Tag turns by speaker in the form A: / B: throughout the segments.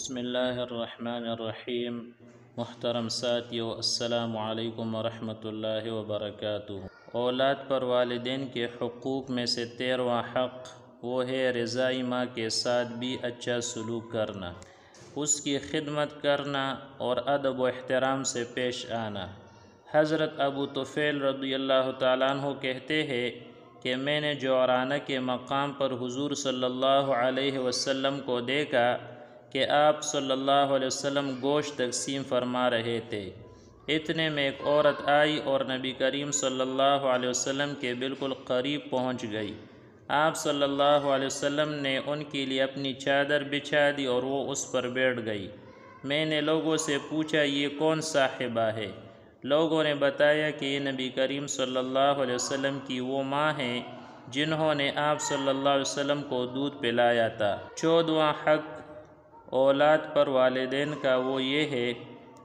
A: بسم اللہ الرحمن الرحیم۔ محترم ساتھیو، السلام علیکم ورحمۃ اللہ وبرکاتہ۔ اولاد پر والدین کے حقوق میں سے 13واں حق وہ ہے رضائی ماں کے ساتھ بھی اچھا سلوک کرنا، اس کی خدمت کرنا اور ادب و احترام سے پیش آنا۔ حضرت ابو طفیل رضی اللہ تعالیٰ عنہ کہتے ہیں کہ میں نے جعرانہ کے مقام پر حضور صلی اللہ علیہ وسلم کو دیکھا کہ آپ صلی اللہ علیہ وسلم گوشت تقسیم فرما رہے تھے۔ اتنے میں ایک عورت آئی اور نبی کریم صلی اللہ علیہ وسلم کے بالکل قریب پہنچ گئی۔ آپ صلی اللہ علیہ وسلم نے ان کے لیے اپنی چادر بچھا دی اور وہ اس پر بیٹھ گئی۔ میں نے لوگوں سے پوچھا، یہ کون صاحبہ ہے؟ لوگوں نے بتایا کہ یہ نبی کریم صلی اللہ علیہ وسلم کی وہ ماں ہیں جنہوں نے آپ صلی اللہ علیہ وسلم کو دودھ پلایا تھا۔ 14واں حق اولاد پر والدین کا وہ یہ ہے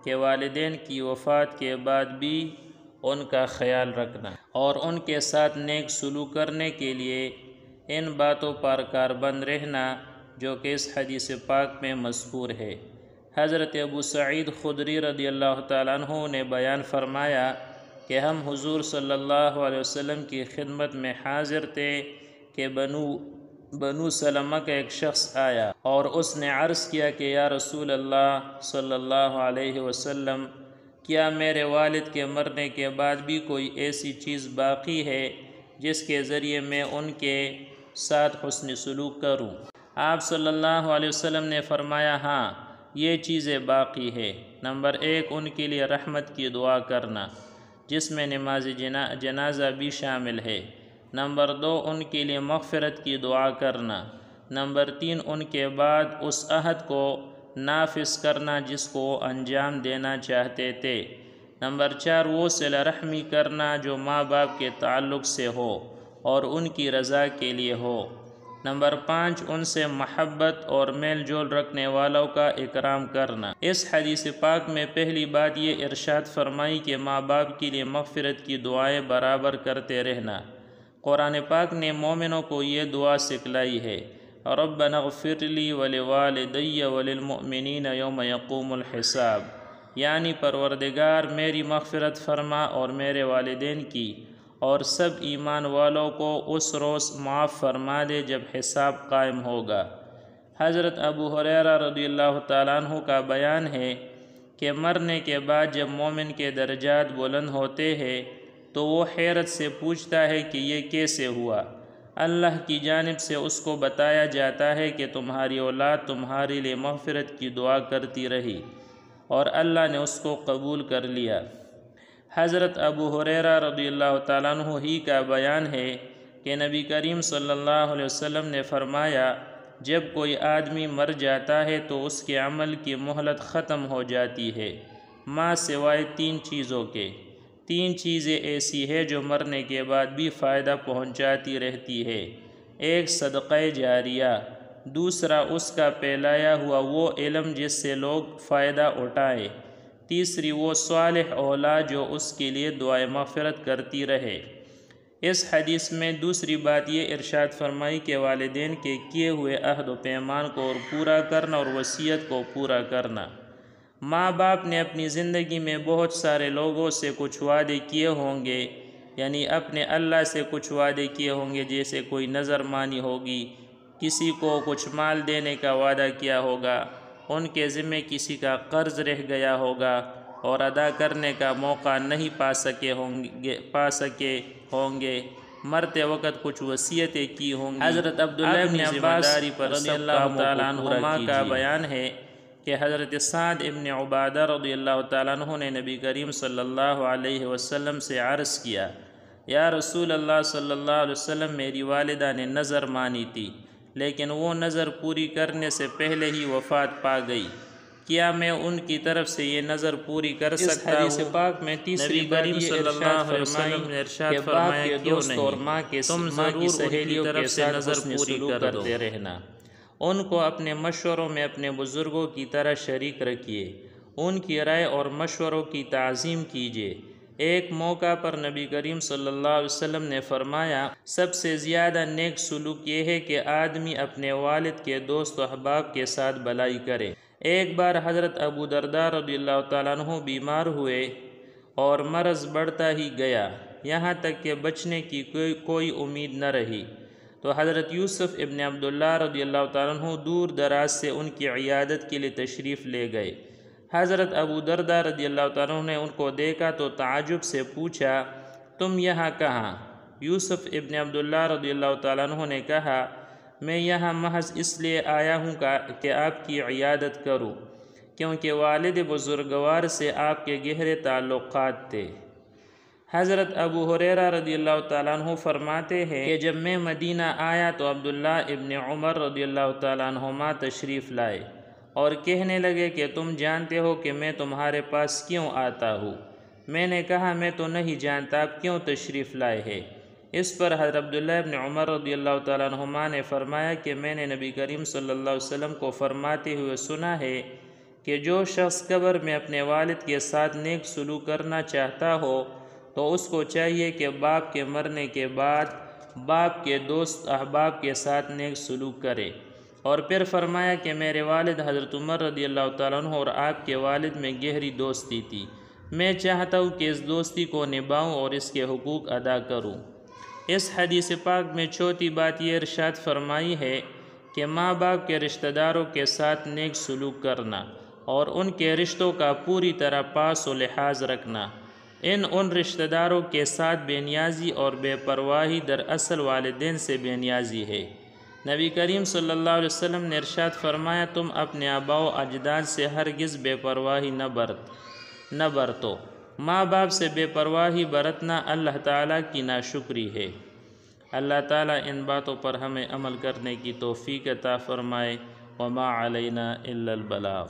A: کہ والدین کی وفات کے بعد بھی ان کا خیال رکھنا اور ان کے ساتھ نیک سلوک کرنے کے لیے ان باتوں پر کاربند رہنا جو کہ اس حدیث پاک میں مذکور ہے۔ حضرت ابو سعید خدری رضی اللہ تعالیٰ عنہ نے بیان فرمایا کہ ہم حضور صلی اللہ علیہ وسلم کی خدمت میں حاضر تھے کہ بنو سلمہ کا ایک شخص آیا اور اس نے عرض کیا کہ یا رسول اللہ صلی اللہ علیہ وسلم، کیا میرے والد کے مرنے کے بعد بھی کوئی ایسی چیز باقی ہے جس کے ذریعے میں ان کے ساتھ حسن سلوک کروں؟ آپ صلی اللہ علیہ وسلم نے فرمایا، ہاں، یہ چیزیں باقی ہے۔ نمبر 1، ان کے لیے رحمت کی دعا کرنا جس میں نماز جنازہ بھی شامل ہے۔ نمبر 2، ان کے لیے مغفرت کی دعا کرنا۔ نمبر 3، ان کے بعد اس عہد کو نافذ کرنا جس کو انجام دینا چاہتے تھے۔ نمبر 4، وہ صلہ رحمی کرنا جو ماں باپ کے تعلق سے ہو اور ان کی رضا کے لیے ہو۔ نمبر 5، ان سے محبت اور میل جول رکھنے والوں کا اکرام کرنا۔ اس حدیث پاک میں پہلی بات یہ ارشاد فرمائی کہ ماں باپ کے لیے مغفرت کی دعائیں برابر کرتے رہنا۔ قرآن پاک نے مومنوں کو یہ دعا سکھلائی ہے، ربنا اغفر لی ولوالدی وللمؤمنین یوم یقوم الحساب، یعنی پروردگار میری مغفرت فرما اور میرے والدین کی اور سب ایمان والوں کو اس روز معاف فرما دے جب حساب قائم ہوگا۔ حضرت ابو ہریرہ رضی اللہ تعالیٰ عنہ کا بیان ہے کہ مرنے کے بعد جب مومن کے درجات بلند ہوتے ہیں تو وہ حیرت سے پوچھتا ہے کہ یہ کیسے ہوا؟ اللہ کی جانب سے اس کو بتایا جاتا ہے کہ تمہاری اولاد تمہارے لیے مغفرت کی دعا کرتی رہی اور اللہ نے اس کو قبول کر لیا۔ حضرت ابو ہریرہ رضی اللہ تعالیٰ عنہ ہی کا بیان ہے کہ نبی کریم صلی اللہ علیہ وسلم نے فرمایا، جب کوئی آدمی مر جاتا ہے تو اس کے عمل کی مہلت ختم ہو جاتی ہے ماں سوائے 3 چیزوں کے۔ 3 چیزیں ایسی ہیں جو مرنے کے بعد بھی فائدہ پہنچاتی رہتی ہے۔ ایک صدقہ جاریہ، دوسرا اس کا پھیلایا ہوا وہ علم جس سے لوگ فائدہ اٹھائیں، تیسری وہ صالح اولاد جو اس کے لیے دعائے مغفرت کرتی رہے۔ اس حدیث میں دوسری بات یہ ارشاد فرمائی کہ والدین کے کیے ہوئے عہد و پیمان کو پورا کرنا اور وصیت کو پورا کرنا۔ ماں باپ نے اپنی زندگی میں بہت سارے لوگوں سے کچھ وعدے کیے ہوں گے، یعنی اپنے اللہ سے کچھ وعدے کیے ہوں گے، جیسے کوئی نظر مانی ہوگی، کسی کو کچھ مال دینے کا وعدہ کیا ہوگا، ان کے ذمے کسی کا قرض رہ گیا ہوگا اور ادا کرنے کا موقع نہیں پا سکے ہوں گے، مرتے وقت کچھ وصیتیں کی ہوں گی۔ حضرت عبداللہ بن عباس رضی اللہ تعالیٰ عنہما کا بیان ہے کہ حضرت سعد ابن عبادہ رضی اللہ تعالیٰ عنہ نے نبی کریم صلی اللہ علیہ وسلم سے عرض کیا، یا رسول اللہ صلی اللہ علیہ وسلم، میری والدہ نے نظر مانی تھی لیکن وہ نظر پوری کرنے سے پہلے ہی وفات پا گئی، کیا میں ان کی طرف سے یہ نظر پوری کر سکتا ہوں؟ اس حدیث پاک میں تیسری کریم صلی اللہ علیہ وسلم نے ارشاد فرمایا، کیوں نہیں، تم ضرور سہیلیوں کے ساتھ نظر پوری کرتے رہنا۔ ان کو اپنے مشوروں میں اپنے بزرگوں کی طرح شریک رکھیے، ان کی رائے اور مشوروں کی تعظیم کیجیے۔ ایک موقع پر نبی کریم صلی اللہ علیہ وسلم نے فرمایا، سب سے زیادہ نیک سلوک یہ ہے کہ آدمی اپنے والد کے دوست و احباب کے ساتھ بھلائی کرے۔ ایک بار حضرت ابو درداء رضی اللہ تعالیٰ عنہ بیمار ہوئے اور مرض بڑھتا ہی گیا، یہاں تک کہ بچنے کی کوئی امید نہ رہی، تو حضرت یوسف ابن عبداللہ رضی اللہ تعالیٰ عنہ دور دراز سے ان کی عیادت کے لیے تشریف لے گئے۔ حضرت ابو درداء رضی اللہ تعالیٰ عنہ نے ان کو دیکھا تو تعجب سے پوچھا، تم یہاں کہاں؟ یوسف ابن عبداللہ رضی اللہ تعالیٰ عنہ نے کہا، میں یہاں محض اس لیے آیا ہوں کہ آپ کی عیادت کروں، کیونکہ والد بزرگوار سے آپ کے گہرے تعلقات تھے۔ حضرت ابو ہریرہ رضی اللہ تعالیٰ عنہ فرماتے ہیں کہ جب میں مدینہ آیا تو عبداللہ ابن عمر رضی اللہ تعالیٰ عنہما تشریف لائے اور کہنے لگے کہ تم جانتے ہو کہ میں تمہارے پاس کیوں آتا ہوں؟ میں نے کہا میں تو نہیں جانتا، آپ کیوں تشریف لائے ہیں؟ اس پر حضرت عبداللہ ابن عمر رضی اللہ تعالیٰ عنہما نے فرمایا کہ میں نے نبی کریم صلی اللہ علیہ وسلم کو فرماتے ہوئے سنا ہے کہ جو شخص قبر میں اپنے والد کے ساتھ نیک سلوک کرنا چاہتا ہو تو اس کو چاہیے کہ باپ کے مرنے کے بعد باپ کے دوست احباب کے ساتھ نیک سلوک کرے۔ اور پھر فرمایا کہ میرے والد حضرت عمر رضی اللہ تعالیٰ عنہ اور آپ کے والد میں گہری دوستی تھی، میں چاہتا ہوں کہ اس دوستی کو نبھاؤں اور اس کے حقوق ادا کروں۔ اس حدیث پاک میں چوتھی بات یہ ارشاد فرمائی ہے کہ ماں باپ کے رشتہ داروں کے ساتھ نیک سلوک کرنا اور ان کے رشتوں کا پوری طرح پاس و لحاظ رکھنا۔ ان رشتہ داروں کے ساتھ بے نیازی اور بے پرواہی دراصل والدین سے بے نیازی ہے۔ نبی کریم صلی اللہ علیہ وسلم نے ارشاد فرمایا، تم اپنے آباء و اجداد سے ہرگز بے پرواہی نہ برتو۔ ماں باپ سے بے پرواہی برتنا اللہ تعالیٰ کی ناشکری ہے۔ اللہ تعالیٰ ان باتوں پر ہمیں عمل کرنے کی توفیق عطا فرمائے۔ وما علینا الا البلاغ۔